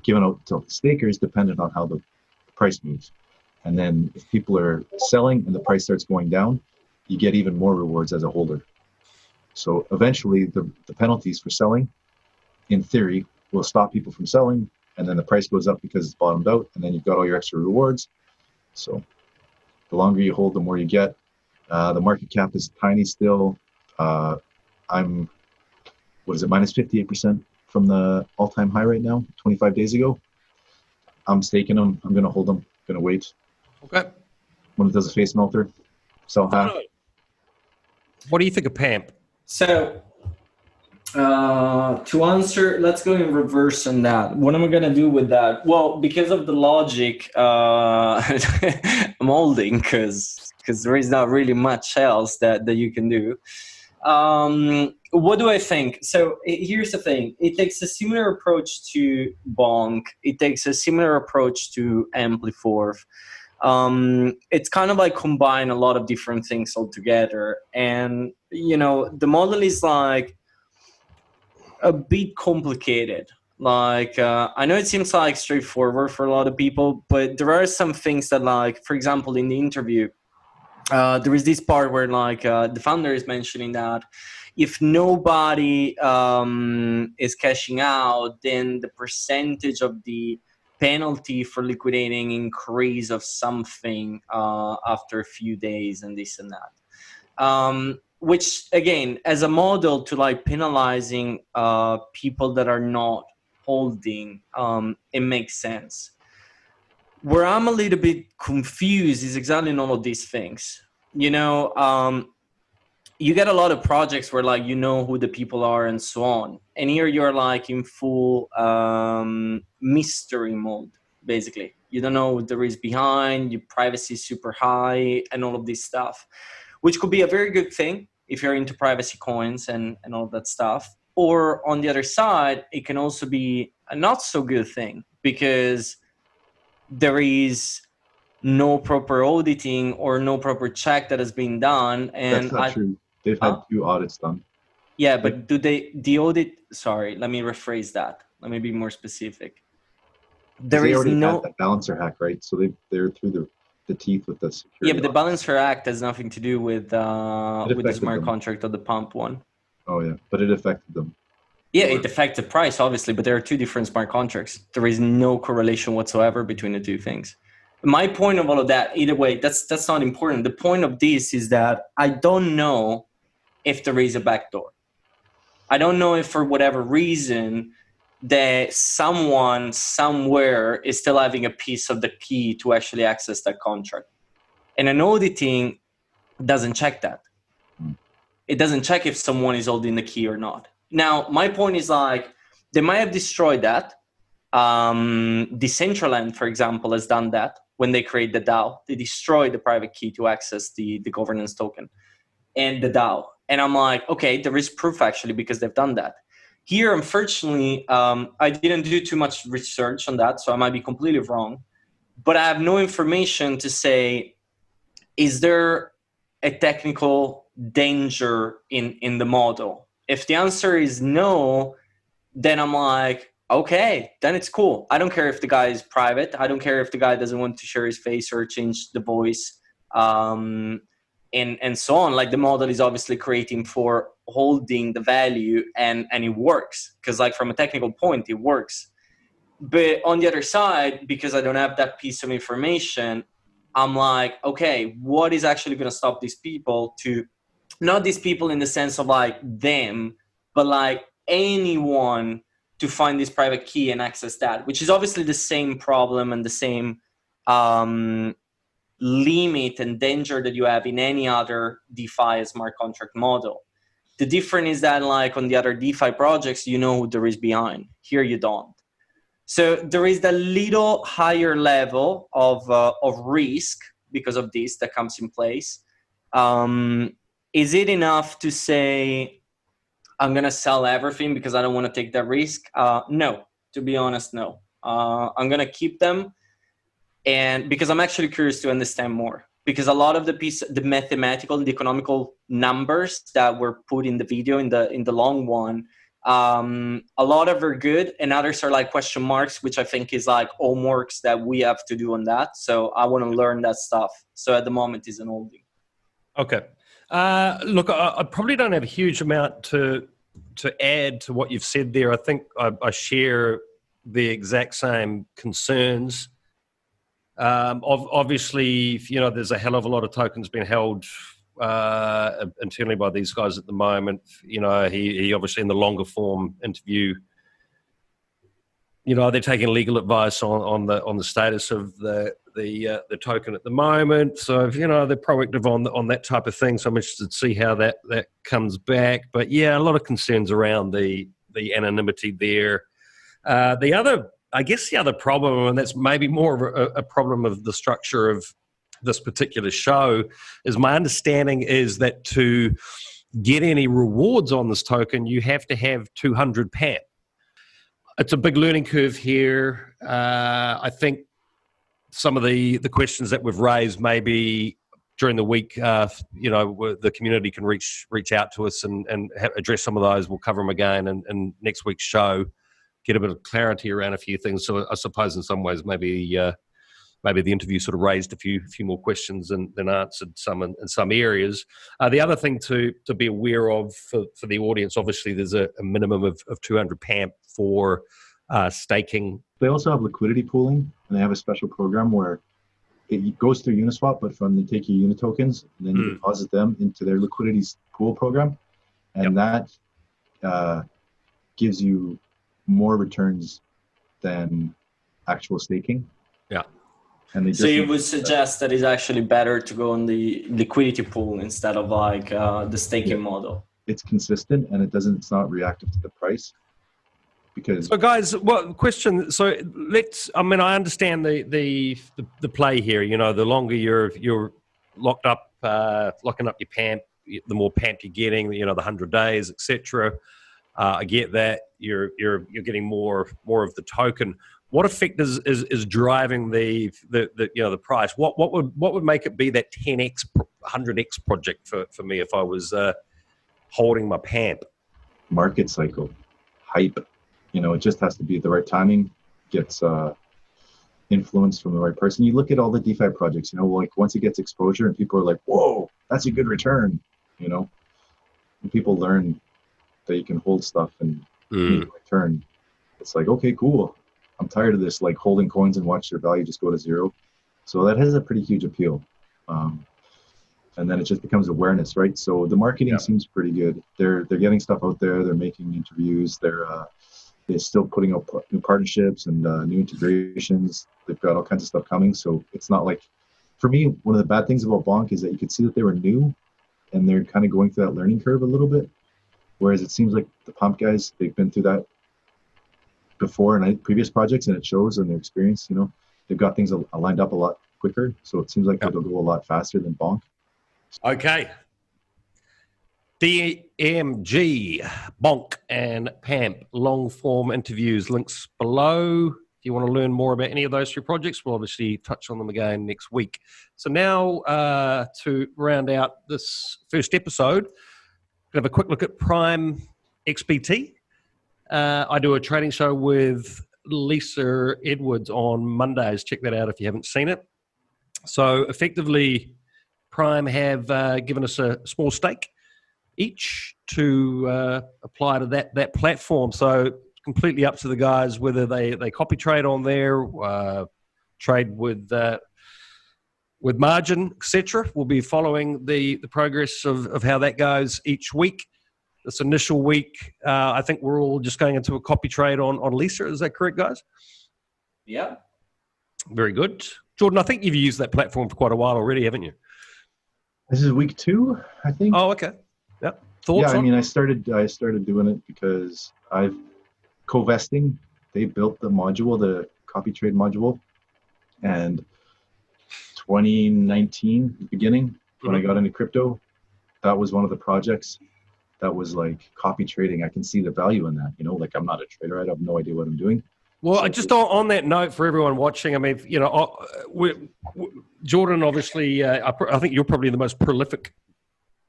given out to stakers dependent on how the price moves. And then if people are selling and the price starts going down, you get even more rewards as a holder. So eventually the penalties for selling, in theory, will stop people from selling, and then the price goes up because it's bottomed out, and then you've got all your extra rewards. So the longer you hold, the more you get. The market cap is tiny still. I'm, minus 58% from the all-time high right now, 25 days ago. I'm staking them. I'm going to hold them. Going to wait. Okay. When it does a face melter, sell half. What do you think of PAMP? So, to answer, let's go in reverse on that. What am I going to do with that? Well, because of the logic, I'm holding because there is not really much else that you can do. What do I think? So here's the thing. It takes a similar approach to Bonk. It takes a similar approach to Ampleforth. It's kind of like combine a lot of different things all together. And, the model is like a bit complicated. Like, I know it seems like straightforward for a lot of people, but there are some things that, like, for example, in the interview, there is this part where the founder is mentioning that if nobody is cashing out, then the percentage of the penalty for liquidating increase of something after a few days and this and that. Which again, as a model to penalizing people that are not holding, it makes sense. Where I'm a little bit confused is exactly none of these things. You get a lot of projects where who the people are and so on. And here you're in full mystery mode, basically. You don't know what there is behind, your privacy is super high and all of this stuff, which could be a very good thing if you're into privacy coins and all that stuff. Or on the other side, it can also be a not so good thing because there is no proper auditing or no proper check that has been done. And That's not true. They've had 2 audits done. Yeah, but the audit, sorry, let me rephrase that. Let me be more specific. They already had that balancer hack, right? So they're through the teeth with the security. Yeah, but the balancer act has nothing to do with the smart contract or the pump one. Oh yeah, but it affected them. Yeah, it affected price, obviously, but there are 2 different smart contracts. There is no correlation whatsoever between the 2 things. My point of all of that, either way, that's not important. The point of this is that I don't know if there is a backdoor. I don't know if for whatever reason that someone somewhere is still having a piece of the key to actually access that contract. And an auditing doesn't check that. It doesn't check if someone is holding the key or not. Now, my point is they might have destroyed that. Decentraland, for example, has done that when they create the DAO. They destroy the private key to access the governance token and the DAO. And I'm okay, there is proof actually because they've done that. Here, unfortunately, I didn't do too much research on that, so I might be completely wrong. But I have no information to say, is there a technical danger in the model? If the answer is no, then I'm okay, then it's cool. I don't care if the guy is private. I don't care if the guy doesn't want to share his face or change the voice. And so on. The model is obviously creating for holding the value and it works because from a technical point, it works. But on the other side, because I don't have that piece of information, I'm okay, what is actually going to stop these people to, not these people in the sense of them, but anyone to find this private key and access that, which is obviously the same problem and the same limit and danger that you have in any other DeFi smart contract model. The difference is that, like on the other DeFi projects, you know who there is behind. Here you don't. So there is a little higher level of risk because of this that comes in place. Is it enough to say, I'm going to sell everything because I don't want to take that risk? No, to be honest, no. I'm going to keep them, and because I'm actually curious to understand more. Because a lot of the mathematical, the economical numbers that were put in the video, in the long one, a lot of are good, and others are like question marks, which I think is like homeworks that we have to do on that. So I want to learn that stuff. So at the moment, it's an oldie. Okay. Look, I probably don't have a huge amount to add to what you've said there. I think I share the exact same concerns. Obviously, there's a hell of a lot of tokens being held internally by these guys at the moment. He obviously in the longer form interview, they're taking legal advice on the status of the token at the moment. So they're proactive on that type of thing. So I'm interested to see how that comes back. But yeah, a lot of concerns around the anonymity there. The other problem, and that's maybe more of a problem of the structure of this particular show, is my understanding is that to get any rewards on this token, you have to have 200 PAMP. It's a big learning curve here. I think some of the questions that we've raised, maybe during the week, the community can reach out to us and address some of those. We'll cover them again in next week's show. Get a bit of clarity around a few things. So I suppose in some ways maybe the interview sort of raised a few more questions than answered some in some areas. The other thing to be aware of for the audience, obviously there's a minimum of 200 PAMP for staking. They also have liquidity pooling, and they have a special program where it goes through Uniswap, but they take your unit tokens and then you deposit them into their liquidity pool program, and that gives you more returns than actual staking. Yeah. And so you would suggest that it's actually better to go on the liquidity pool instead of like the staking model. It's consistent and it's not reactive to the price. Because so guys, question? So I understand the play here. The longer you're locked up, locking up your PAMP, the more PAMP you're getting. The 100 days, etc. I get that you're getting more of the token. What effect is driving the price? What would make it be that 10x, 100x project for me if I was holding my PAMP? Market cycle, hype. It just has to be at the right timing. Gets influence from the right person. You look at all the DeFi projects. Like once it gets exposure and people are like, "Whoa, that's a good return." And people learn that you can hold stuff and return. It's like, okay, cool. I'm tired of this, like holding coins and watch their value just go to zero. So that has a pretty huge appeal. And then it just becomes awareness, right? So the marketing seems pretty good. They're getting stuff out there. They're making interviews. They're still putting up new partnerships and new integrations. They've got all kinds of stuff coming. So it's not like, for me, one of the bad things about Bonk is that you could see that they were new and they're kind of going through that learning curve a little bit. Whereas it seems like the Pump guys, they've been through that before in previous projects, and it shows in their experience. They've got things lined up a lot quicker, so it seems like it'll go a lot faster than Bonk. Okay. DMG, Bonk, and PAMP long form interviews. Links below. If you want to learn more about any of those three projects, we'll obviously touch on them again next week. So now to round out this first episode, have a quick look at Prime XBT. I do a trading show with Lisa Edwards on Mondays. Check that out if you haven't seen it. So effectively, Prime have given us a small stake each to apply to that platform. So completely up to the guys whether they copy trade on there, trade with margin, etc. We'll be following the progress of how that goes each week. this initial week. I think we're all just going into a copy trade on Lisa. Is that correct, guys? Yeah. Very good. Jordan, I think you've used that platform for quite a while already, haven't you? This is week 2, I think. Oh, okay. Yep. Thoughts Yeah, I on mean, I started doing it because I've co-vesting. They built the module, the copy trade module, and 2019 beginning when I got into crypto, that was one of the projects that was like copy trading. I can see the value in that. Like I'm not a trader. I have no idea what I'm doing. Well, So just on that note, for everyone watching, I mean, Jordan, obviously, I think you're probably the most prolific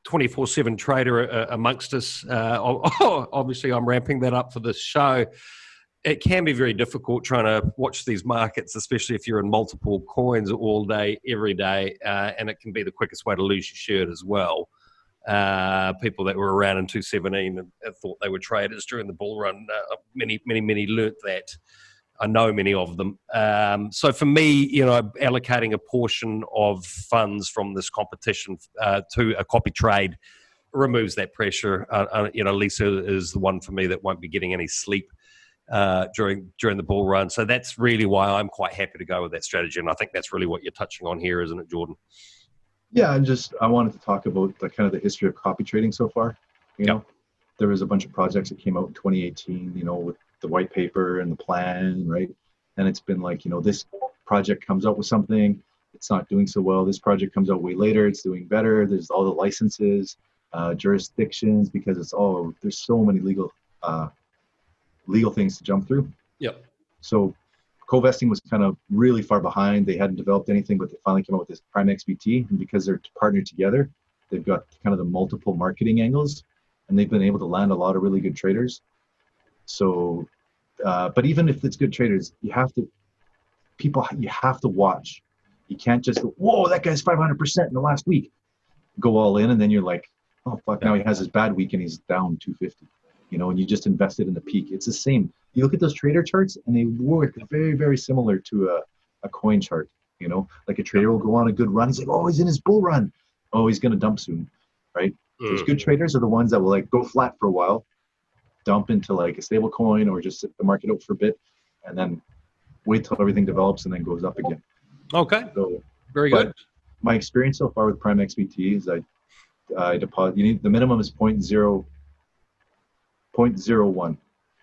24/7 trader amongst us. Obviously, I'm ramping that up for this show. It can be very difficult trying to watch these markets, especially if you're in multiple coins all day, every day, and it can be the quickest way to lose your shirt as well. People that were around in 2017 and thought they were traders during the bull run, many learnt that. I know many of them. So for me, allocating a portion of funds from this competition to a copy trade removes that pressure. Lisa is the one for me that won't be getting any sleep during the bull run. So that's really why I'm quite happy to go with that strategy. And I think that's really what you're touching on here, isn't it, Jordan? Yeah, I wanted to talk about the history of copy trading so far. There was a bunch of projects that came out in 2018, with the white paper and the plan, right? And it's been like, this project comes out with something, it's not doing so well. This project comes out way later, it's doing better. There's all the licenses, jurisdictions, because there's so many legal things to jump through. Yep. So co-vesting was kind of really far behind. They hadn't developed anything, but they finally came out with this Prime XBT, and because they're partnered together, they've got kind of the multiple marketing angles, and they've been able to land a lot of really good traders. So, but even if it's good traders, you have to watch. You can't just go, whoa, that guy's 500% in the last week. Go all in, and then you're like, oh fuck, now he has his bad week and he's down 250. And you just invested in the peak. It's the same. You look at those trader charts, and they work very, very similar to a coin chart. Like a trader will go on a good run. He's like, oh, he's in his bull run. Oh, he's going to dump soon, right? Those good traders are the ones that will go flat for a while, dump into a stable coin, or just sit the market out for a bit, and then wait till everything develops and then goes up again. Okay. So, very good. My experience so far with Prime XBT is I deposit. The minimum is 0.01.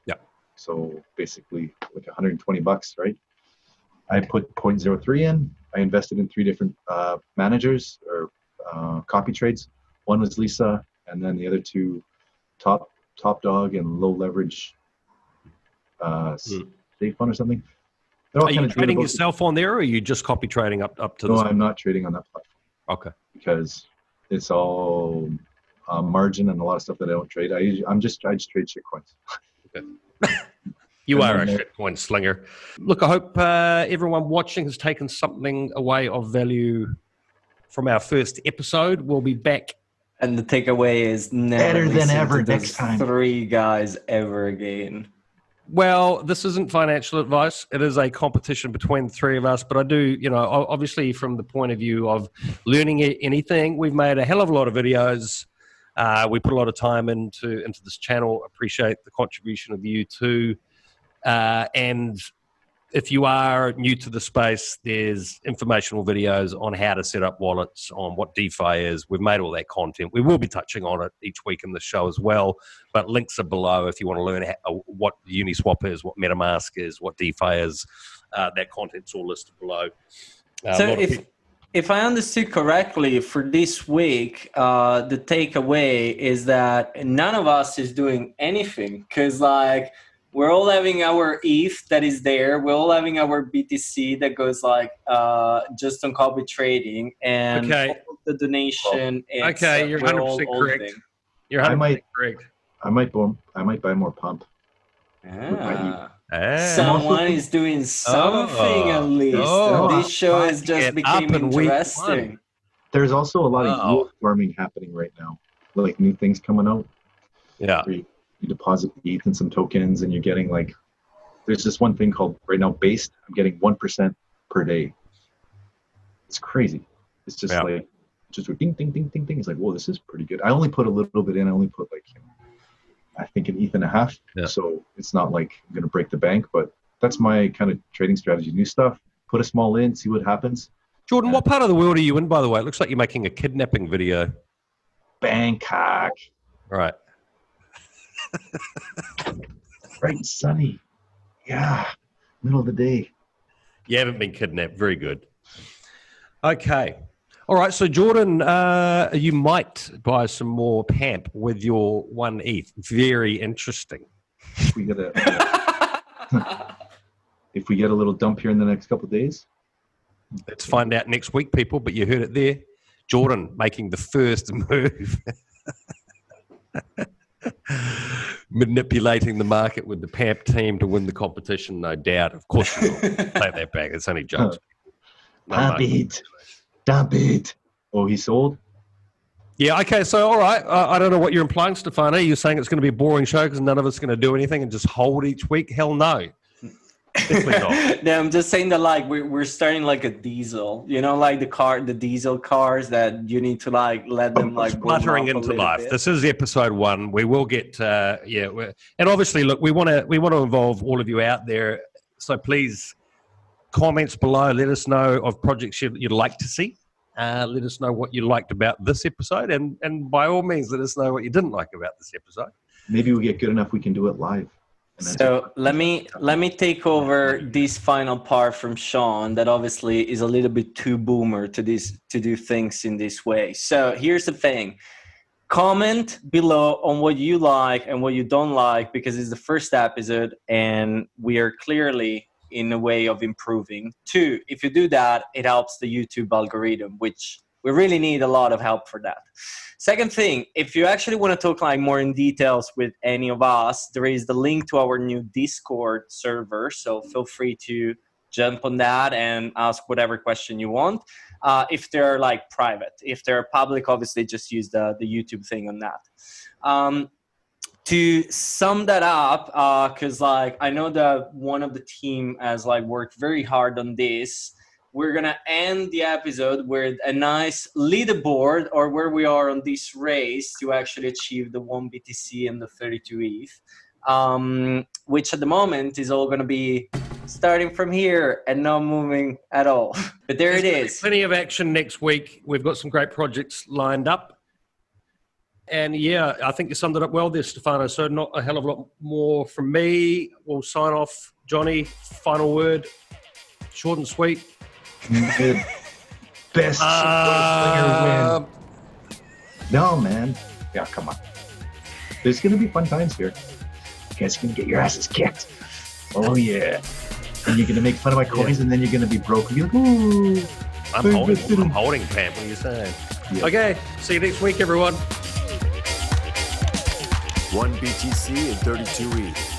Yeah. So basically like $120, right? I put 0.03 in. I invested in 3 different managers or copy trades. One was Lisa, and then the other 2 top dog and low leverage safe fund or something. Are you trading yourself on there, or are you just copy trading up to this? No, I'm not trading on that platform. Okay. Because it's all margin and a lot of stuff that I don't trade. I just trade shitcoins. Okay. You are a shitcoin slinger. Look, I hope everyone watching has taken something away of value from our first episode. We'll be back. And the takeaway is never better than ever to next time. 3 guys ever again. Well, this isn't financial advice. It is a competition between the 3 of us. But I do, obviously from the point of view of learning anything, we've made a hell of a lot of videos. We put a lot of time into this channel. Appreciate the contribution of you too. And if you are new to the space, there's informational videos on how to set up wallets, on what DeFi is. We've made all that content. We will be touching on it each week in the show as well, but links are below if you want to learn what Uniswap is, what metamask is, what DeFi is. That content's all listed below. So if I understood correctly, for this week, the takeaway is that none of us is doing anything, because we're all having our ETH that is there. We're all having our BTC that goes just on copy trading, and all of the donation. Okay, you're 100% correct. You're 100% correct. I might buy more pump. Someone is doing something at least. This show is just became interesting. There's also a lot of yield farming happening right now, like new things coming out. Yeah. You deposit ETH and some tokens, and you're getting there's this one thing called right now based. I'm getting 1% per day. It's crazy. It's just just ding, ding, ding, ding, ding. It's whoa, this is pretty good. I only put a little bit in. I only put I think, an ETH and a half. Yeah. So it's not like I'm going to break the bank, but that's my kind of trading strategy. New stuff, put a small in, see what happens. Jordan, what part of the world are you in, by the way? It looks like you're making a kidnapping video. Bangkok. Right. Bright and sunny. Yeah. Middle of the day. You haven't been kidnapped. Very good. Okay. All right. So, Jordan, you might buy some more PAMP with your 1 ETH. Very interesting. If we get a little dump here in the next couple of days. Let's find out next week, people. But you heard it there. Jordan making the first move. Manipulating the market with the PAMP team to win the competition, no doubt. Of course you will. Take that back. It's only jokes. Dump it. Oh, he sold? Yeah, okay. So, all right. I don't know what you're implying, Stefano. You're saying it's going to be a boring show because none of us are going to do anything and just hold each week? Hell no. Definitely not. No, I'm just saying that like we're starting like a diesel, you know, like the diesel cars that you need to like let them like fluttering into life. Bit. This is episode 1. We will get and obviously look, we want to involve all of you out there. So please, comments below. Let us know of projects you'd like to see. Let us know what you liked about this episode, and by all means, let us know what you didn't like about this episode. Maybe we get good enough we can do it live. So let me take over this final part from Sean that obviously is a little bit too boomer to do things in this way. So here's the thing. Comment below on what you like and what you don't like, because it's the first episode and we are clearly in a way of improving. 2, if you do that, it helps the YouTube algorithm, which we really need a lot of help for that. Second thing, if you actually want to talk like more in details with any of us, there is the link to our new Discord server. So feel free to jump on that and ask whatever question you want. If they're like private, if they're public, obviously just use the YouTube thing on that. To sum that up, because like I know that one of the team has like worked very hard on this. We're going to end the episode with a nice leaderboard, or where we are on this race to actually achieve the 1 BTC and the 32 ETH, which at the moment is all going to be starting from here and not moving at all. But there it is. Plenty of action next week. We've got some great projects lined up. And yeah, I think you summed it up well there, Stefano. So not a hell of a lot more from me. We'll sign off. Johnny, final word. Short and sweet. Best win. No, man. Yeah, come on. There's going to be fun times here. You guys are going to get your asses kicked. Oh, yeah. And you're going to make fun of my coins, and then you're going to be broke. You're like, ooh. I'm holding PAMP. What are you saying? Yeah. Okay. See you next week, everyone. 1 BTC and 32 ETH.